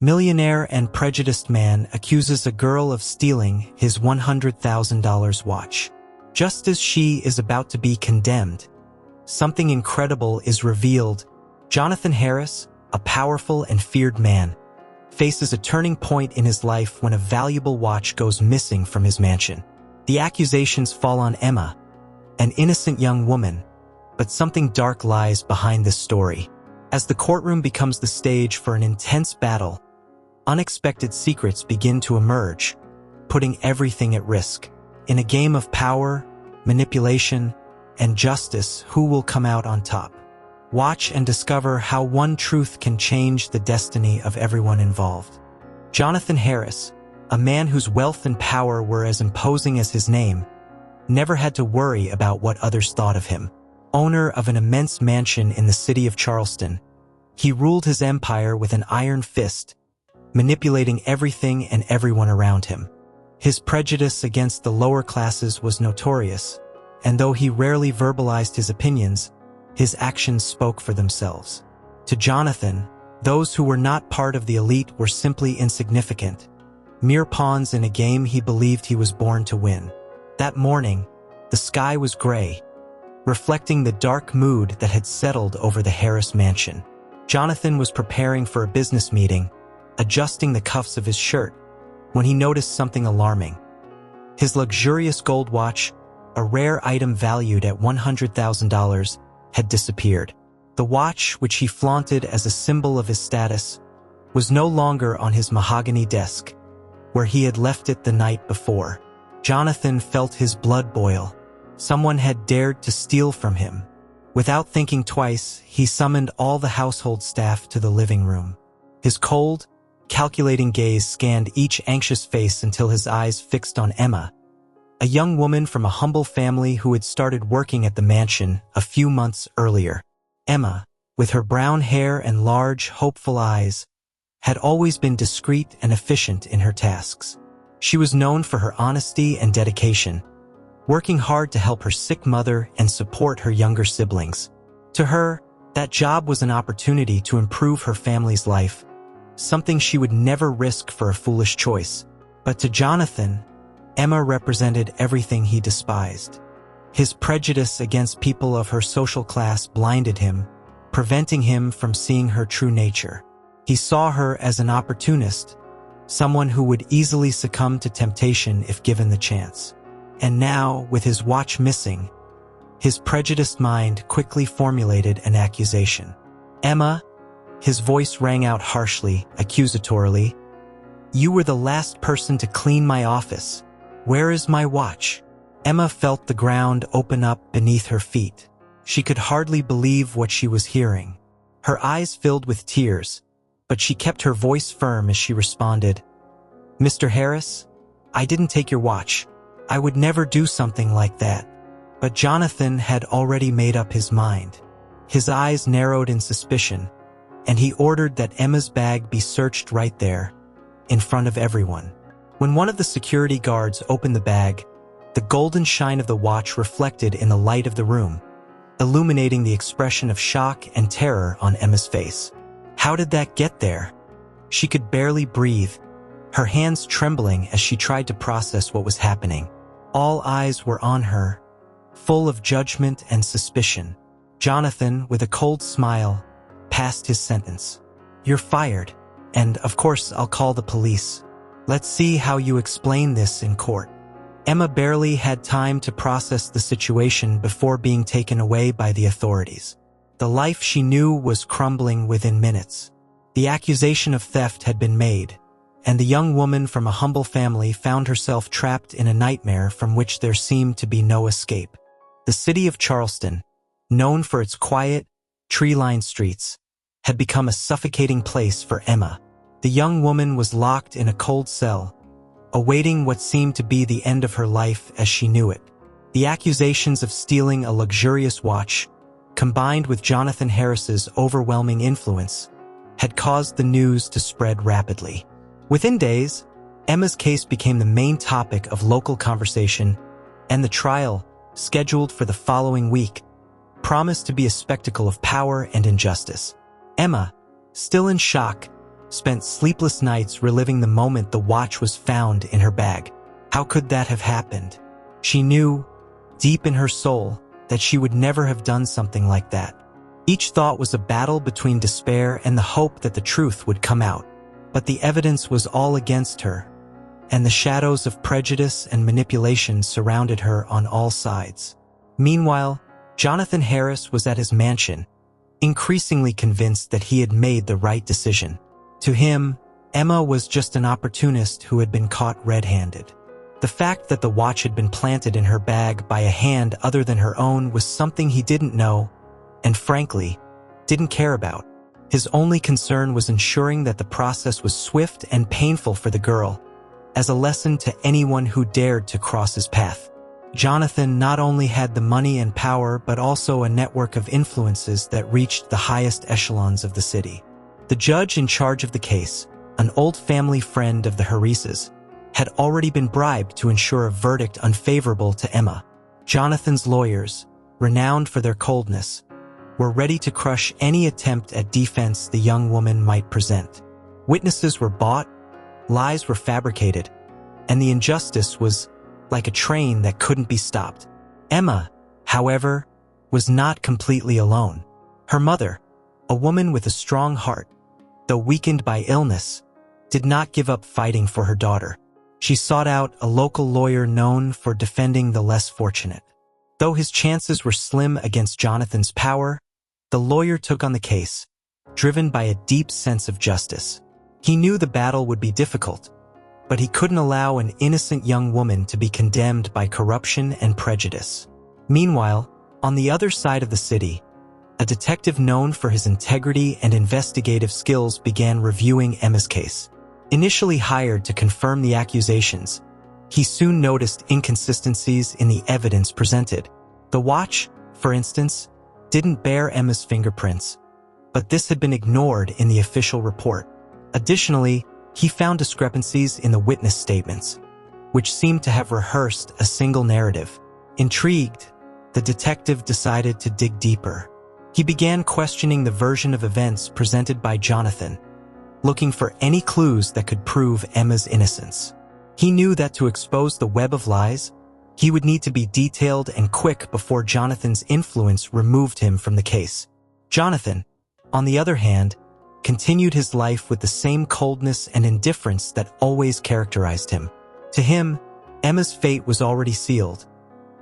Millionaire and prejudiced man accuses a girl of stealing his $100,000 watch. Just as she is about to be condemned, something incredible is revealed. Jonathan Harris, a powerful and feared man, faces a turning point in his life when a valuable watch goes missing from his mansion. The accusations fall on Emma, an innocent young woman, but something dark lies behind this story. As the courtroom becomes the stage for an intense battle, unexpected secrets begin to emerge, putting everything at risk. In a game of power, manipulation, and justice, who will come out on top? Watch and discover how one truth can change the destiny of everyone involved. Jonathan Harris, a man whose wealth and power were as imposing as his name, never had to worry about what others thought of him. Owner of an immense mansion in the city of Charleston, he ruled his empire with an iron fist, manipulating everything and everyone around him. His prejudice against the lower classes was notorious, and though he rarely verbalized his opinions, his actions spoke for themselves. To Jonathan, those who were not part of the elite were simply insignificant, mere pawns in a game he believed he was born to win. That morning, the sky was gray, reflecting the dark mood that had settled over the Harris mansion. Jonathan was preparing for a business meeting, adjusting the cuffs of his shirt, when he noticed something alarming. His luxurious gold watch, a rare item valued at $100,000, had disappeared. The watch, which he flaunted as a symbol of his status, was no longer on his mahogany desk, where he had left it the night before. Jonathan felt his blood boil. Someone had dared to steal from him. Without thinking twice, he summoned all the household staff to the living room. His cold, calculating gaze scanned each anxious face until his eyes fixed on Emma, a young woman from a humble family who had started working at the mansion a few months earlier. Emma, with her brown hair and large, hopeful eyes, had always been discreet and efficient in her tasks. She was known for her honesty and dedication, working hard to help her sick mother and support her younger siblings. To her, that job was an opportunity to improve her family's life, something she would never risk for a foolish choice. But to Jonathan, Emma represented everything he despised. His prejudice against people of her social class blinded him, preventing him from seeing her true nature. He saw her as an opportunist, someone who would easily succumb to temptation if given the chance. And now, with his watch missing, his prejudiced mind quickly formulated an accusation. "Emma," his voice rang out harshly, accusatorily, "you were the last person to clean my office. Where is my watch?" Emma felt the ground open up beneath her feet. She could hardly believe what she was hearing. Her eyes filled with tears, but she kept her voice firm as she responded, "Mr. Harris, I didn't take your watch. I would never do something like that." But Jonathan had already made up his mind. His eyes narrowed in suspicion, and he ordered that Emma's bag be searched right there, in front of everyone. When one of the security guards opened the bag, the golden shine of the watch reflected in the light of the room, illuminating the expression of shock and terror on Emma's face. How did that get there? She could barely breathe, her hands trembling as she tried to process what was happening. All eyes were on her, full of judgment and suspicion. Jonathan, with a cold smile, passed his sentence. "You're fired, and of course I'll call the police. Let's see how you explain this in court." Emma barely had time to process the situation before being taken away by the authorities. The life she knew was crumbling within minutes. The accusation of theft had been made, and the young woman from a humble family found herself trapped in a nightmare from which there seemed to be no escape. The city of Charleston, known for its quiet, tree-lined streets, had become a suffocating place for Emma. The young woman was locked in a cold cell, awaiting what seemed to be the end of her life as she knew it. The accusations of stealing a luxurious watch, combined with Jonathan Harris's overwhelming influence, had caused the news to spread rapidly. Within days, Emma's case became the main topic of local conversation, and the trial, scheduled for the following week, promised to be a spectacle of power and injustice. Emma, still in shock, spent sleepless nights reliving the moment the watch was found in her bag. How could that have happened? She knew, deep in her soul, that she would never have done something like that. Each thought was a battle between despair and the hope that the truth would come out. But the evidence was all against her, and the shadows of prejudice and manipulation surrounded her on all sides. Meanwhile, Jonathan Harris was at his mansion, increasingly convinced that he had made the right decision. To him, Emma was just an opportunist who had been caught red-handed. The fact that the watch had been planted in her bag by a hand other than her own was something he didn't know, and frankly, didn't care about. His only concern was ensuring that the process was swift and painful for the girl, as a lesson to anyone who dared to cross his path. Jonathan not only had the money and power, but also a network of influences that reached the highest echelons of the city. The judge in charge of the case, an old family friend of the Harrises, had already been bribed to ensure a verdict unfavorable to Emma. Jonathan's lawyers, renowned for their coldness, were ready to crush any attempt at defense the young woman might present. Witnesses were bought, lies were fabricated, and the injustice was like a train that couldn't be stopped. Emma, however, was not completely alone. Her mother, a woman with a strong heart, though weakened by illness, did not give up fighting for her daughter. She sought out a local lawyer known for defending the less fortunate. Though his chances were slim against Jonathan's power, the lawyer took on the case, driven by a deep sense of justice. He knew the battle would be difficult, but he couldn't allow an innocent young woman to be condemned by corruption and prejudice. Meanwhile, on the other side of the city, a detective known for his integrity and investigative skills began reviewing Emma's case. Initially hired to confirm the accusations, he soon noticed inconsistencies in the evidence presented. The watch, for instance, didn't bear Emma's fingerprints, but this had been ignored in the official report. Additionally, he found discrepancies in the witness statements, which seemed to have rehearsed a single narrative. Intrigued, the detective decided to dig deeper. He began questioning the version of events presented by Jonathan, looking for any clues that could prove Emma's innocence. He knew that to expose the web of lies, he would need to be detailed and quick before Jonathan's influence removed him from the case. Jonathan, on the other hand, continued his life with the same coldness and indifference that always characterized him. To him, Emma's fate was already sealed,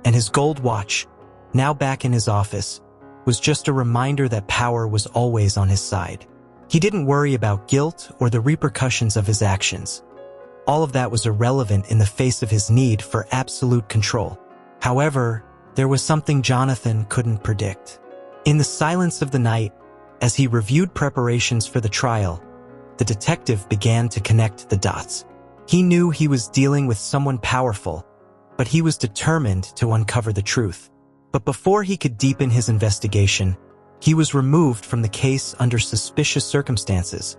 and his gold watch, now back in his office, was just a reminder that power was always on his side. He didn't worry about guilt or the repercussions of his actions. All of that was irrelevant in the face of his need for absolute control. However, there was something Jonathan couldn't predict. In the silence of the night, as he reviewed preparations for the trial, the detective began to connect the dots. He knew he was dealing with someone powerful, but he was determined to uncover the truth. But before he could deepen his investigation, he was removed from the case under suspicious circumstances,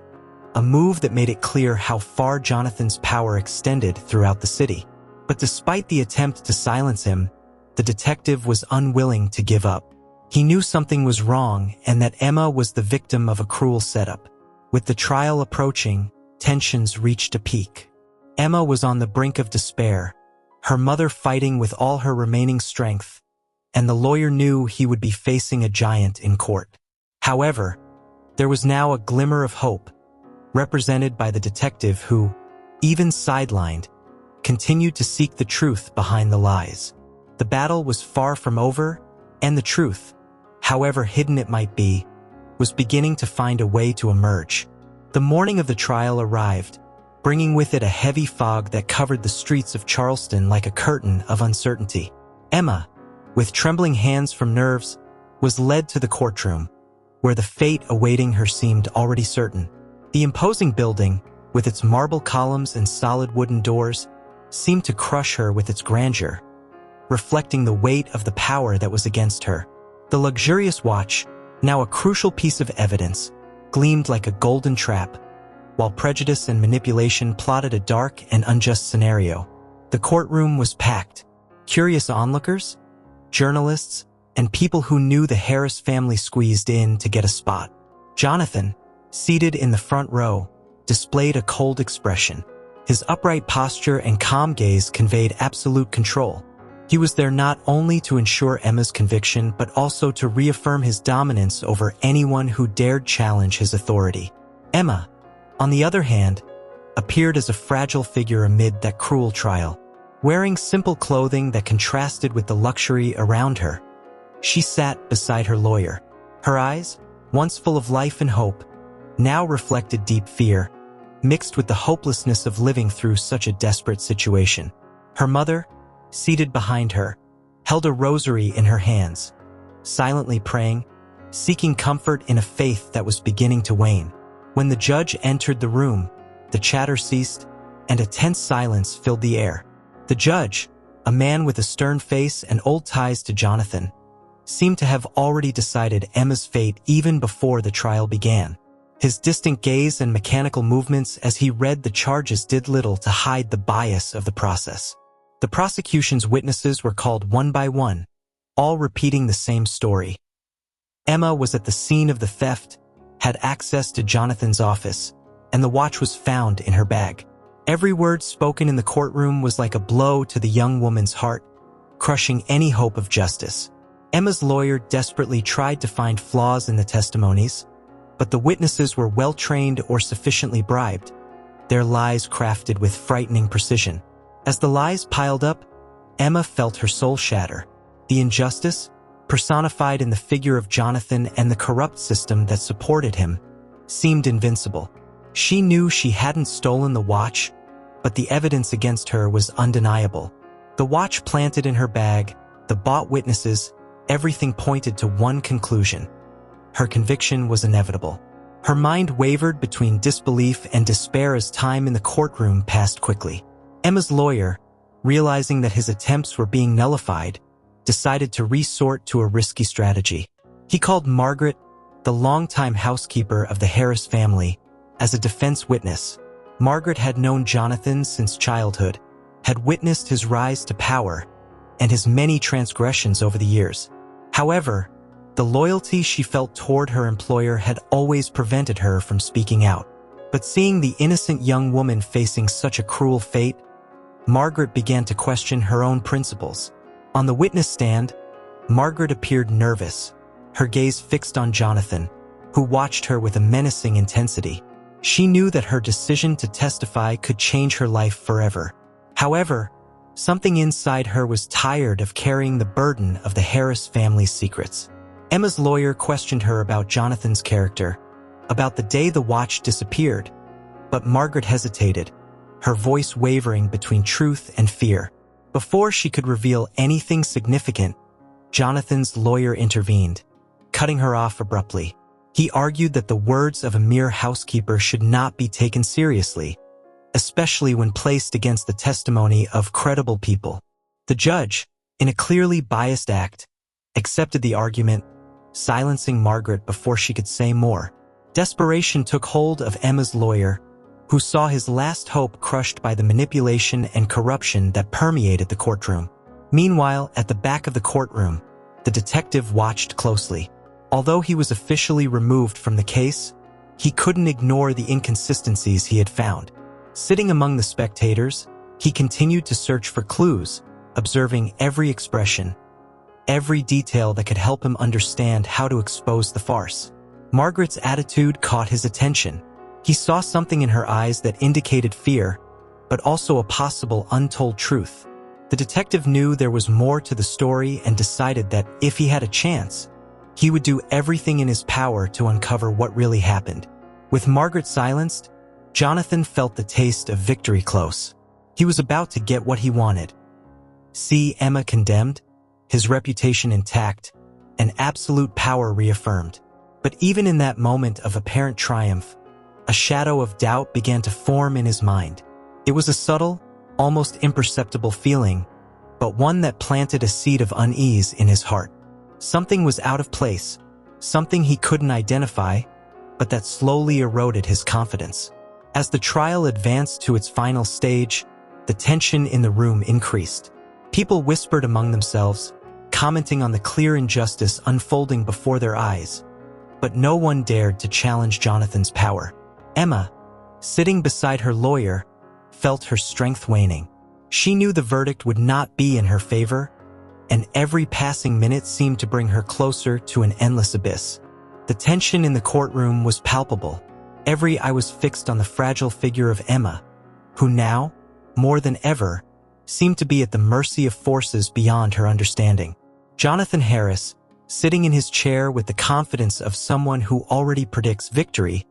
a move that made it clear how far Jonathan's power extended throughout the city. But despite the attempt to silence him, the detective was unwilling to give up. He knew something was wrong and that Emma was the victim of a cruel setup. With the trial approaching, tensions reached a peak. Emma was on the brink of despair, her mother fighting with all her remaining strength, and the lawyer knew he would be facing a giant in court. However, there was now a glimmer of hope, represented by the detective who, even sidelined, continued to seek the truth behind the lies. The battle was far from over, and the truth, however hidden it might be, was beginning to find a way to emerge. The morning of the trial arrived, bringing with it a heavy fog that covered the streets of Charleston like a curtain of uncertainty. Emma, with trembling hands from nerves, was led to the courtroom, where the fate awaiting her seemed already certain. The imposing building, with its marble columns and solid wooden doors, seemed to crush her with its grandeur, reflecting the weight of the power that was against her. The luxurious watch, now a crucial piece of evidence, gleamed like a golden trap, while prejudice and manipulation plotted a dark and unjust scenario. The courtroom was packed. Curious onlookers, journalists, and people who knew the Harris family squeezed in to get a spot. Jonathan, seated in the front row, displayed a cold expression. His upright posture and calm gaze conveyed absolute control. He was there not only to ensure Emma's conviction, but also to reaffirm his dominance over anyone who dared challenge his authority. Emma, on the other hand, appeared as a fragile figure amid that cruel trial. Wearing simple clothing that contrasted with the luxury around her, she sat beside her lawyer. Her eyes, once full of life and hope, now reflected deep fear, mixed with the hopelessness of living through such a desperate situation. Her mother, seated behind her, held a rosary in her hands, silently praying, seeking comfort in a faith that was beginning to wane. When the judge entered the room, the chatter ceased, and a tense silence filled the air. The judge, a man with a stern face and old ties to Jonathan, seemed to have already decided Emma's fate even before the trial began. His distant gaze and mechanical movements as he read the charges did little to hide the bias of the process. The prosecution's witnesses were called one by one, all repeating the same story. Emma was at the scene of the theft, had access to Jonathan's office, and the watch was found in her bag. Every word spoken in the courtroom was like a blow to the young woman's heart, crushing any hope of justice. Emma's lawyer desperately tried to find flaws in the testimonies, but the witnesses were well-trained or sufficiently bribed, their lies crafted with frightening precision. As the lies piled up, Emma felt her soul shatter. The injustice, personified in the figure of Jonathan and the corrupt system that supported him, seemed invincible. She knew she hadn't stolen the watch, but the evidence against her was undeniable. The watch planted in her bag, the bought witnesses, everything pointed to one conclusion. Her conviction was inevitable. Her mind wavered between disbelief and despair as time in the courtroom passed quickly. Emma's lawyer, realizing that his attempts were being nullified, decided to resort to a risky strategy. He called Margaret, the longtime housekeeper of the Harris family, as a defense witness. Margaret had known Jonathan since childhood, had witnessed his rise to power, and his many transgressions over the years. However, the loyalty she felt toward her employer had always prevented her from speaking out. But seeing the innocent young woman facing such a cruel fate, Margaret began to question her own principles. On the witness stand, Margaret appeared nervous, her gaze fixed on Jonathan, who watched her with a menacing intensity. She knew that her decision to testify could change her life forever. However, something inside her was tired of carrying the burden of the Harris family's secrets. Emma's lawyer questioned her about Jonathan's character, about the day the watch disappeared, but Margaret hesitated, her voice wavering between truth and fear. Before she could reveal anything significant, Jonathan's lawyer intervened, cutting her off abruptly. He argued that the words of a mere housekeeper should not be taken seriously, especially when placed against the testimony of credible people. The judge, in a clearly biased act, accepted the argument, silencing Margaret before she could say more. Desperation took hold of Emma's lawyer, who saw his last hope crushed by the manipulation and corruption that permeated the courtroom. Meanwhile, at the back of the courtroom, the detective watched closely. Although he was officially removed from the case, he couldn't ignore the inconsistencies he had found. Sitting among the spectators, he continued to search for clues, observing every expression, every detail that could help him understand how to expose the farce. Margaret's attitude caught his attention. He saw something in her eyes that indicated fear, but also a possible untold truth. The detective knew there was more to the story and decided that if he had a chance, he would do everything in his power to uncover what really happened. With Margaret silenced, Jonathan felt the taste of victory close. He was about to get what he wanted. See Emma condemned, his reputation intact, and absolute power reaffirmed. But even in that moment of apparent triumph, a shadow of doubt began to form in his mind. It was a subtle, almost imperceptible feeling, but one that planted a seed of unease in his heart. Something was out of place, something he couldn't identify, but that slowly eroded his confidence. As the trial advanced to its final stage, the tension in the room increased. People whispered among themselves, commenting on the clear injustice unfolding before their eyes, but no one dared to challenge Jonathan's power. Emma, sitting beside her lawyer, felt her strength waning. She knew the verdict would not be in her favor, and every passing minute seemed to bring her closer to an endless abyss. The tension in the courtroom was palpable. Every eye was fixed on the fragile figure of Emma, who now, more than ever, seemed to be at the mercy of forces beyond her understanding. Jonathan Harris, sitting in his chair with the confidence of someone who already predicts victory,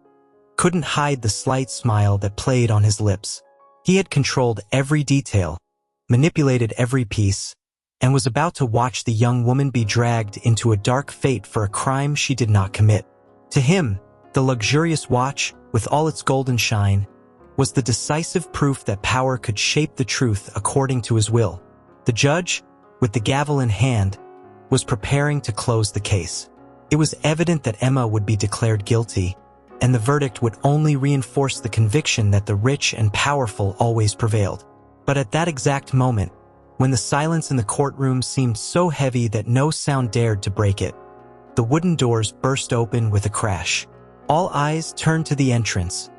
couldn't hide the slight smile that played on his lips. He had controlled every detail, manipulated every piece, and was about to watch the young woman be dragged into a dark fate for a crime she did not commit. To him, the luxurious watch, with all its golden shine, was the decisive proof that power could shape the truth according to his will. The judge, with the gavel in hand, was preparing to close the case. It was evident that Emma would be declared guilty, and the verdict would only reinforce the conviction that the rich and powerful always prevailed. But at that exact moment, when the silence in the courtroom seemed so heavy that no sound dared to break it, the wooden doors burst open with a crash. All eyes turned to the entrance,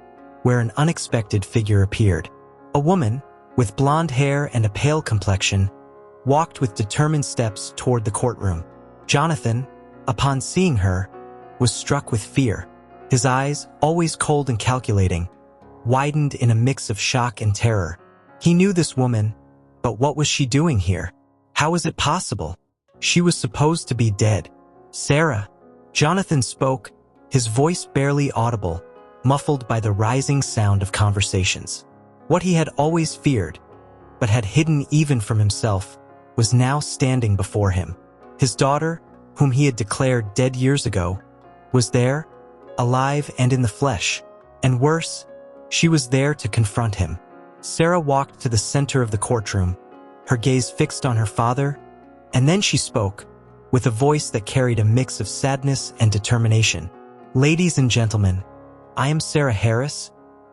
where an unexpected figure appeared. A woman, with blonde hair and a pale complexion, walked with determined steps toward the courtroom. Jonathan, upon seeing her, was struck with fear. His eyes, always cold and calculating, widened in a mix of shock and terror. He knew this woman, but what was she doing here? How was it possible? She was supposed to be dead. Sarah. Jonathan spoke, his voice barely audible, muffled by the rising sound of conversations. What he had always feared, but had hidden even from himself, was now standing before him. His daughter, whom he had declared dead years ago, was there, alive and in the flesh. And worse, she was there to confront him. Sarah walked to the center of the courtroom, her gaze fixed on her father, and then she spoke, with a voice that carried a mix of sadness and determination. "Ladies and gentlemen, I am Sarah Harris,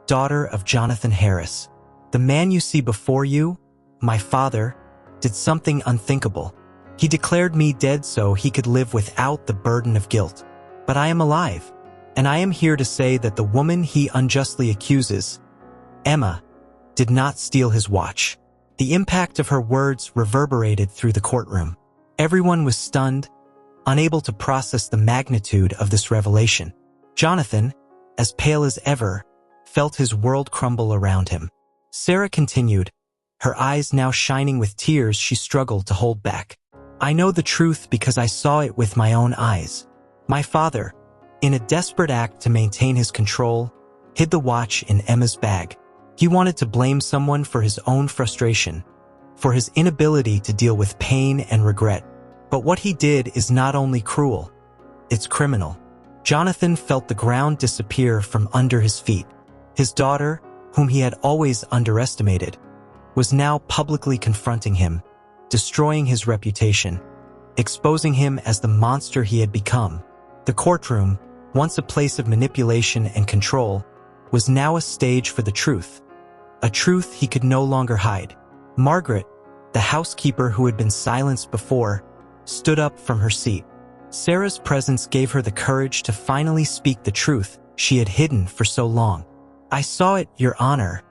daughter of Jonathan Harris. The man you see before you, my father, did something unthinkable. He declared me dead so he could live without the burden of guilt. But I am alive, and I am here to say that the woman he unjustly accuses, Emma, did not steal his watch." The impact of her words reverberated through the courtroom. Everyone was stunned, unable to process the magnitude of this revelation. Jonathan, as pale as ever, felt his world crumble around him. Sarah continued, her eyes now shining with tears she struggled to hold back. "I know the truth because I saw it with my own eyes. My father, in a desperate act to maintain his control, hid the watch in Emma's bag. He wanted to blame someone for his own frustration, for his inability to deal with pain and regret. But what he did is not only cruel, it's criminal." Jonathan felt the ground disappear from under his feet. His daughter, whom he had always underestimated, was now publicly confronting him, destroying his reputation, exposing him as the monster he had become. The courtroom, once a place of manipulation and control, was now a stage for the truth, a truth he could no longer hide. Margaret, the housekeeper who had been silenced before, stood up from her seat. Sarah's presence gave her the courage to finally speak the truth she had hidden for so long. "I saw it, Your Honor,"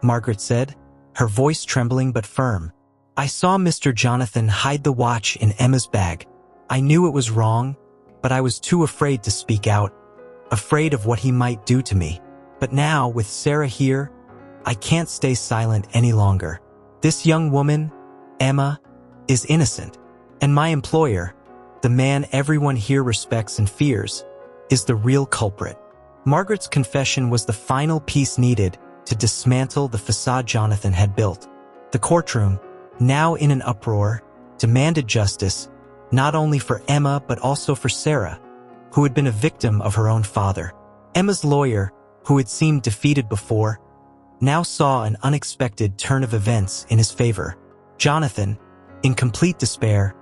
Margaret said, her voice trembling but firm. "I saw Mr. Jonathan hide the watch in Emma's bag. I knew it was wrong, but I was too afraid to speak out, afraid of what he might do to me. But now, with Sarah here, I can't stay silent any longer. This young woman, Emma, is innocent, and my employer, the man everyone here respects and fears, is the real culprit." Margaret's confession was the final piece needed to dismantle the facade Jonathan had built. The courtroom, now in an uproar, demanded justice, not only for Emma but also for Sarah, who had been a victim of her own father. Emma's lawyer, who had seemed defeated before, now saw an unexpected turn of events in his favor. Jonathan, in complete despair,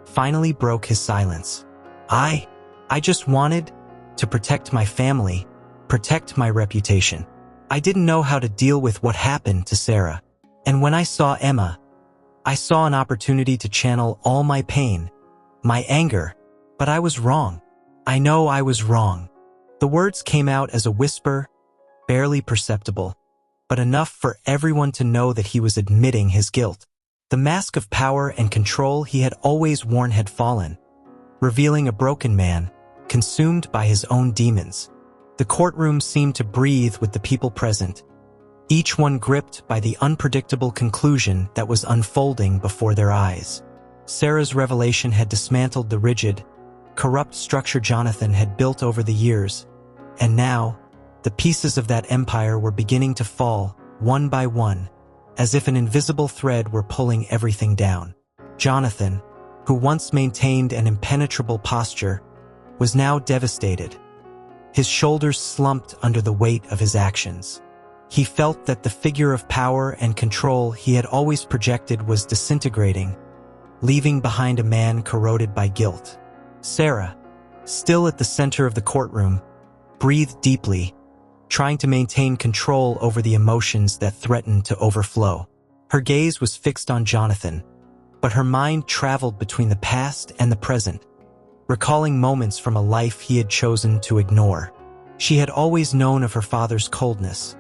finally broke his silence. I just wanted to protect my family, protect my reputation. I didn't know how to deal with what happened to Sarah. And when I saw Emma, I saw an opportunity to channel all my pain, my anger, but I was wrong. I know I was wrong." The words came out as a whisper, barely perceptible, but enough for everyone to know that he was admitting his guilt. The mask of power and control he had always worn had fallen, revealing a broken man, consumed by his own demons. The courtroom seemed to breathe with the people present, each one gripped by the unpredictable conclusion that was unfolding before their eyes. Sarah's revelation had dismantled the rigid, corrupt structure Jonathan had built over the years, and now, the pieces of that empire were beginning to fall, one by one, as if an invisible thread were pulling everything down. Jonathan, who once maintained an impenetrable posture, was now devastated. His shoulders slumped under the weight of his actions. He felt that the figure of power and control he had always projected was disintegrating, leaving behind a man corroded by guilt. Sarah, still at the center of the courtroom, breathed deeply, trying to maintain control over the emotions that threatened to overflow. Her gaze was fixed on Jonathan, but her mind traveled between the past and the present, recalling moments from a life he had chosen to ignore. She had always known of her father's coldness,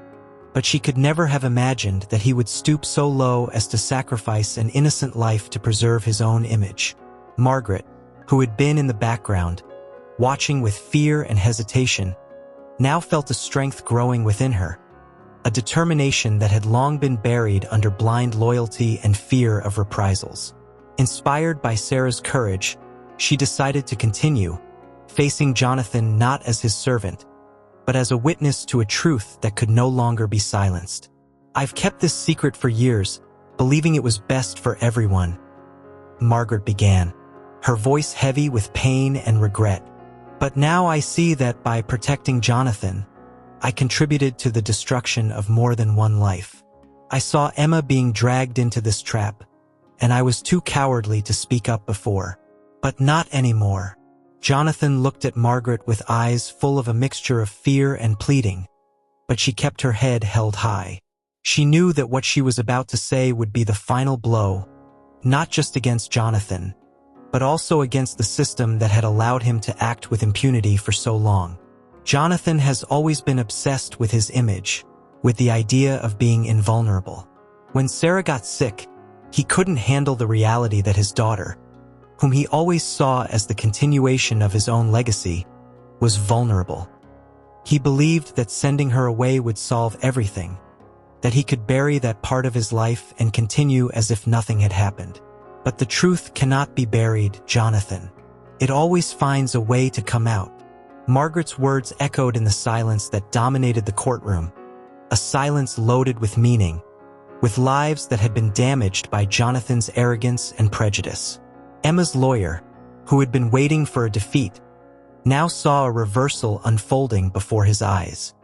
but she could never have imagined that he would stoop so low as to sacrifice an innocent life to preserve his own image. Margaret, who had been in the background, watching with fear and hesitation, now felt a strength growing within her, a determination that had long been buried under blind loyalty and fear of reprisals. Inspired by Sarah's courage, she decided to continue, facing Jonathan not as his servant, but as a witness to a truth that could no longer be silenced. "I've kept this secret for years, believing it was best for everyone," Margaret began, her voice heavy with pain and regret. "But now I see that by protecting Jonathan, I contributed to the destruction of more than one life. I saw Emma being dragged into this trap, and I was too cowardly to speak up before. But not anymore." Jonathan looked at Margaret with eyes full of a mixture of fear and pleading, but she kept her head held high. She knew that what she was about to say would be the final blow, not just against Jonathan, but also against the system that had allowed him to act with impunity for so long. Jonathan has always been obsessed with his image, with the idea of being invulnerable. When Sarah got sick, he couldn't handle the reality that his daughter, whom he always saw as the continuation of his own legacy, was vulnerable. He believed that sending her away would solve everything, that he could bury that part of his life and continue as if nothing had happened. But the truth cannot be buried, Jonathan. It always finds a way to come out. Margaret's words echoed in the silence that dominated the courtroom, a silence loaded with meaning, with lives that had been damaged by Jonathan's arrogance and prejudice. Emma's lawyer, who had been waiting for a defeat, now saw a reversal unfolding before his eyes.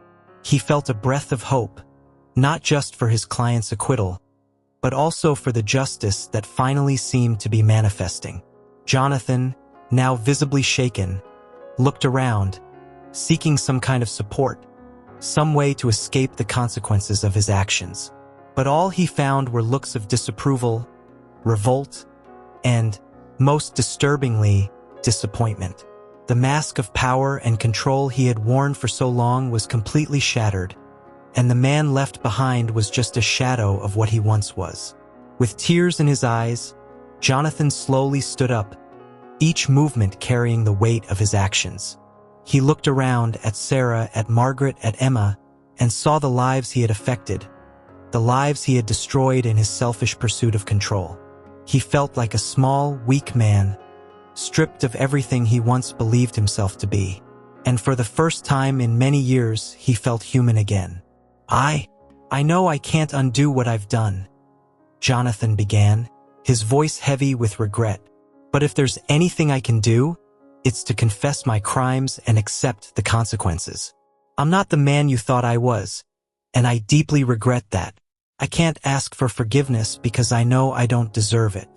He felt a breath of hope, not just for his client's acquittal, but also for the justice that finally seemed to be manifesting. Jonathan, now visibly shaken, looked around, seeking some kind of support, some way to escape the consequences of his actions. But all he found were looks of disapproval, revolt, and, most disturbingly, disappointment. The mask of power and control he had worn for so long was completely shattered, and the man left behind was just a shadow of what he once was. With tears in his eyes, Jonathan slowly stood up, each movement carrying the weight of his actions. He looked around at Sarah, at Margaret, at Emma, and saw the lives he had affected, the lives he had destroyed in his selfish pursuit of control. He felt like a small, weak man, stripped of everything he once believed himself to be. And for the first time in many years, he felt human again. I know I can't undo what I've done," Jonathan began, his voice heavy with regret. "But if there's anything I can do, it's to confess my crimes and accept the consequences. I'm not the man you thought I was, and I deeply regret that. I can't ask for forgiveness because I know I don't deserve it.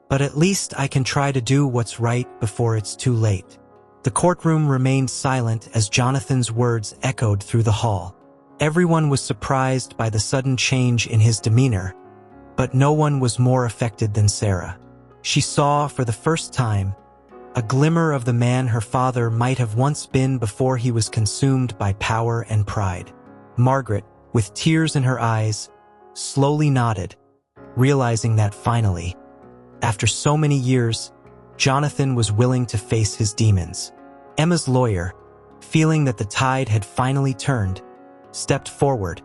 But at least I can try to do what's right before it's too late." The courtroom remained silent as Jonathan's words echoed through the hall. Everyone was surprised by the sudden change in his demeanor, but no one was more affected than Sarah. She saw, for the first time, a glimmer of the man her father might have once been before he was consumed by power and pride. Margaret, with tears in her eyes, slowly nodded, realizing that finally, after so many years, Jonathan was willing to face his demons. Emma's lawyer, feeling that the tide had finally turned, stepped forward,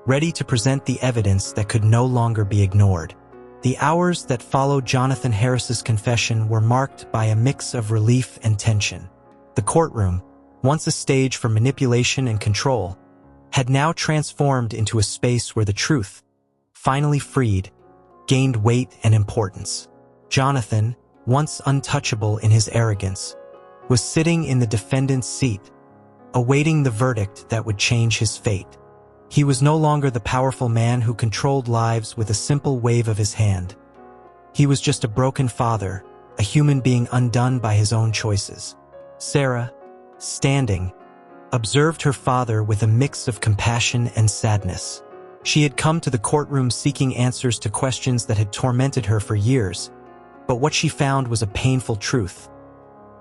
ready to present the evidence that could no longer be ignored. The hours that followed Jonathan Harris's confession were marked by a mix of relief and tension. The courtroom, once a stage for manipulation and control, had now transformed into a space where the truth, finally freed, gained weight and importance. Jonathan, once untouchable in his arrogance, was sitting in the defendant's seat, awaiting the verdict that would change his fate. He was no longer the powerful man who controlled lives with a simple wave of his hand. He was just a broken father, a human being undone by his own choices. Sarah, standing, observed her father with a mix of compassion and sadness. She had come to the courtroom seeking answers to questions that had tormented her for years, but what she found was a painful truth: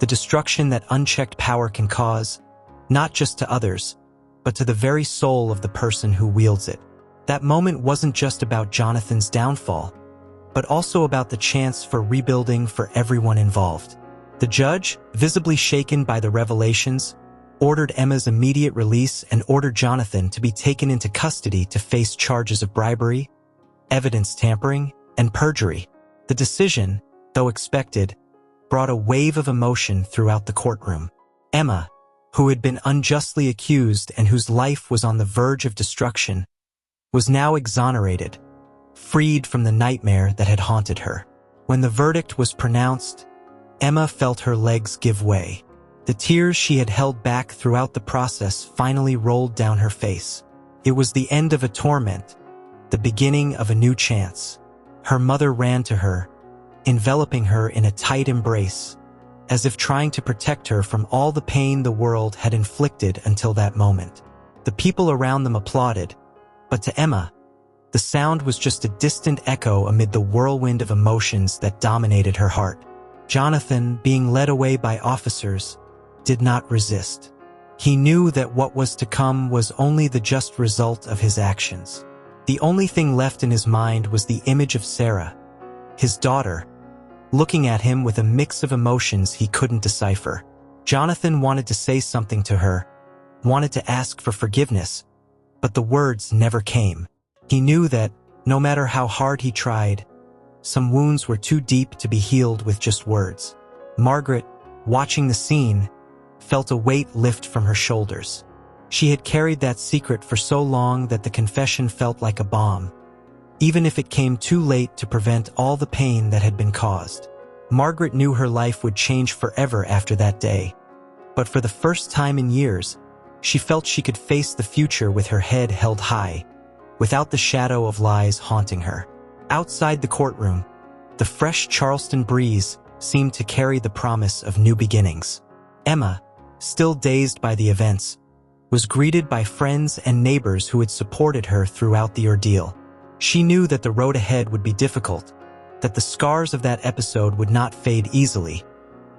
the destruction that unchecked power can cause, not just to others, but to the very soul of the person who wields it. That moment wasn't just about Jonathan's downfall, but also about the chance for rebuilding for everyone involved. The judge, visibly shaken by the revelations, ordered Emma's immediate release and ordered Jonathan to be taken into custody to face charges of bribery, evidence tampering, and perjury. The decision, though expected, brought a wave of emotion throughout the courtroom. Emma, who had been unjustly accused and whose life was on the verge of destruction, was now exonerated, freed from the nightmare that had haunted her. When the verdict was pronounced, Emma felt her legs give way. The tears she had held back throughout the process finally rolled down her face. It was the end of a torment, the beginning of a new chance. Her mother ran to her, enveloping her in a tight embrace, as if trying to protect her from all the pain the world had inflicted until that moment. The people around them applauded, but to Emma, the sound was just a distant echo amid the whirlwind of emotions that dominated her heart. Jonathan, being led away by officers, did not resist. He knew that what was to come was only the just result of his actions. The only thing left in his mind was the image of Sarah, his daughter, looking at him with a mix of emotions he couldn't decipher. Jonathan wanted to say something to her, wanted to ask for forgiveness, but the words never came. He knew that, no matter how hard he tried, some wounds were too deep to be healed with just words. Margaret, watching the scene, felt a weight lift from her shoulders. She had carried that secret for so long that the confession felt like a bomb, even if it came too late to prevent all the pain that had been caused. Margaret knew her life would change forever after that day, but for the first time in years, she felt she could face the future with her head held high, without the shadow of lies haunting her. Outside the courtroom, the fresh Charleston breeze seemed to carry the promise of new beginnings. Emma, still dazed by the events, was greeted by friends and neighbors who had supported her throughout the ordeal. She knew that the road ahead would be difficult, that the scars of that episode would not fade easily,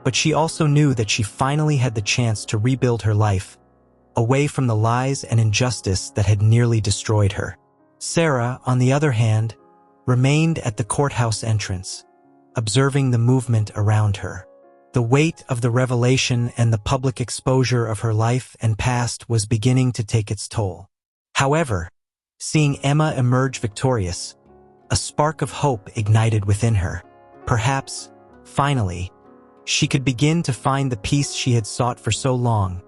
but she also knew that she finally had the chance to rebuild her life, away from the lies and injustice that had nearly destroyed her. Sarah, on the other hand, remained at the courthouse entrance, observing the movement around her. The weight of the revelation and the public exposure of her life and past was beginning to take its toll. However, seeing Emma emerge victorious, a spark of hope ignited within her. Perhaps, finally, she could begin to find the peace she had sought for so long,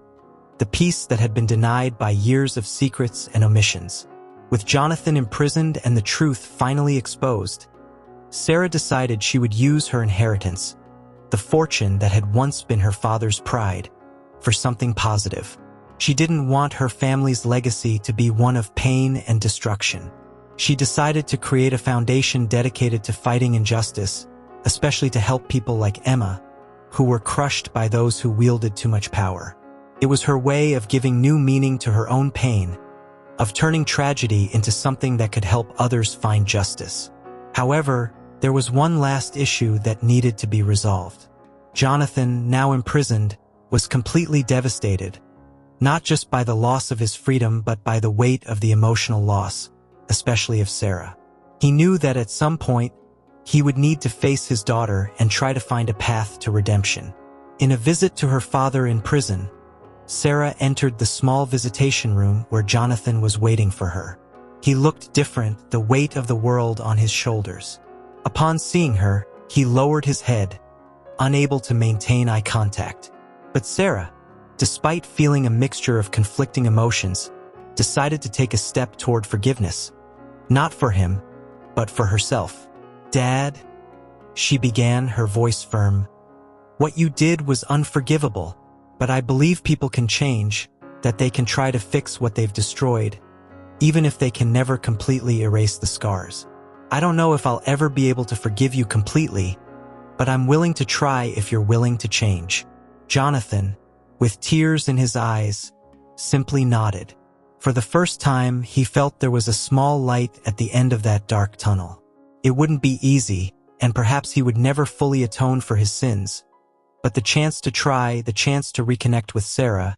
the peace that had been denied by years of secrets and omissions. With Jonathan imprisoned and the truth finally exposed, Sarah decided she would use her inheritance, the fortune that had once been her father's pride, for something positive. She didn't want her family's legacy to be one of pain and destruction. She decided to create a foundation dedicated to fighting injustice, especially to help people like Emma, who were crushed by those who wielded too much power. It was her way of giving new meaning to her own pain, of turning tragedy into something that could help others find justice. However, there was one last issue that needed to be resolved. Jonathan, now imprisoned, was completely devastated, not just by the loss of his freedom but by the weight of the emotional loss, especially of Sarah. He knew that at some point, he would need to face his daughter and try to find a path to redemption. In a visit to her father in prison, Sarah entered the small visitation room where Jonathan was waiting for her. He looked different, the weight of the world on his shoulders. Upon seeing her, he lowered his head, unable to maintain eye contact. But Sarah, despite feeling a mixture of conflicting emotions, decided to take a step toward forgiveness. Not for him, but for herself. "Dad," she began, her voice firm, "what you did was unforgivable, but I believe people can change, that they can try to fix what they've destroyed, even if they can never completely erase the scars. I don't know if I'll ever be able to forgive you completely, but I'm willing to try if you're willing to change." Jonathan, with tears in his eyes, simply nodded. For the first time, he felt there was a small light at the end of that dark tunnel. It wouldn't be easy, and perhaps he would never fully atone for his sins, but the chance to try, the chance to reconnect with Sarah,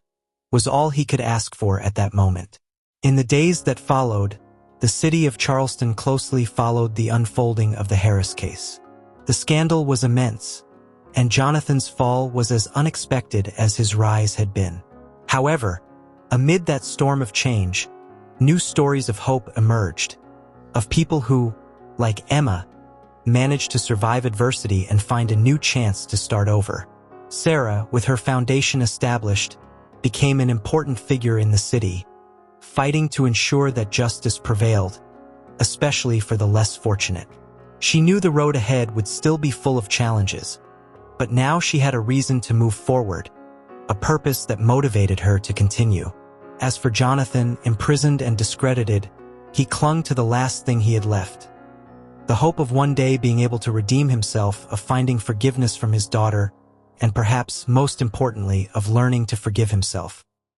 was all he could ask for at that moment. In the days that followed, the city of Charleston closely followed the unfolding of the Harris case. The scandal was immense, and Jonathan's fall was as unexpected as his rise had been. However, amid that storm of change, new stories of hope emerged, of people who, like Emma, managed to survive adversity and find a new chance to start over. Sarah, with her foundation established, became an important figure in the city, fighting to ensure that justice prevailed, especially for the less fortunate. She knew the road ahead would still be full of challenges, but now she had a reason to move forward, a purpose that motivated her to continue. As for Jonathan, imprisoned and discredited, he clung to the last thing he had left. The hope of one day being able to redeem himself, of finding forgiveness from his daughter, and perhaps most importantly, of learning to forgive himself.